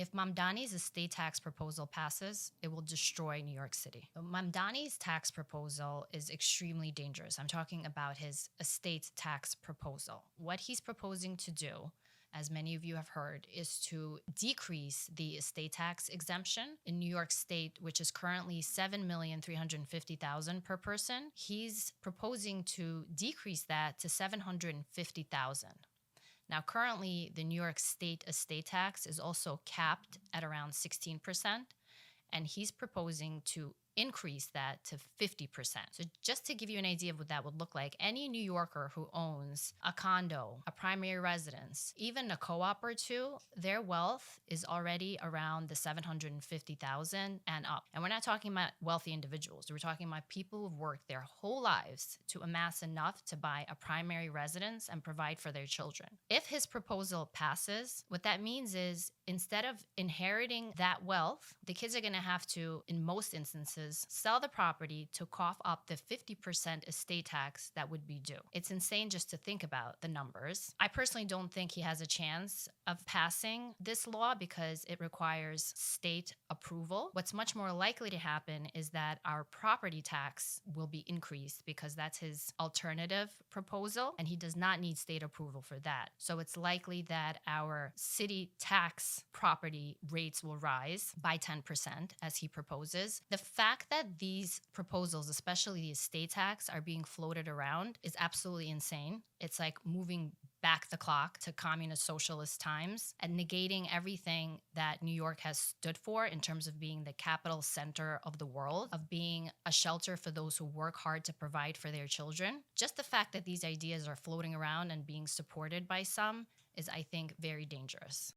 If Mamdani's estate tax proposal passes, it will destroy New York City. Mamdani's tax proposal is extremely dangerous. I'm talking about his estate tax proposal. What he's proposing to do, as many of you have heard, is to decrease the estate tax exemption in New York State, which is currently $7,350,000 per person. He's proposing to decrease that to $750,000. Now, currently, the New York State estate tax is also capped at around 16%, and he's proposing to increase that to 50%. So just to give you an idea of what that would look like, any New Yorker who owns a condo, a primary residence, even a co-op or two, their wealth is already around the 750,000 and up. And we're not talking about wealthy individuals. We're talking about people who've worked their whole lives to amass enough to buy a primary residence and provide for their children. If his proposal passes, what that means is instead of inheriting that wealth, the kids are going to have to, in most instances, sell the property to cough up the 50% estate tax that would be due. It's insane just to think about the numbers. I personally don't think he has a chance of passing this law because it requires state approval. What's much more likely to happen is that our property tax will be increased because that's his alternative proposal, and he does not need state approval for that. So it's likely that our city tax property rates will rise by 10% as he proposes. The fact that these proposals, especially the estate tax, are being floated around is absolutely insane. It's like moving back the clock to communist socialist times and negating everything that New York has stood for in terms of being the capital center of the world, of being a shelter for those who work hard to provide for their children. Just the fact that these ideas are floating around and being supported by some is, I think, very dangerous.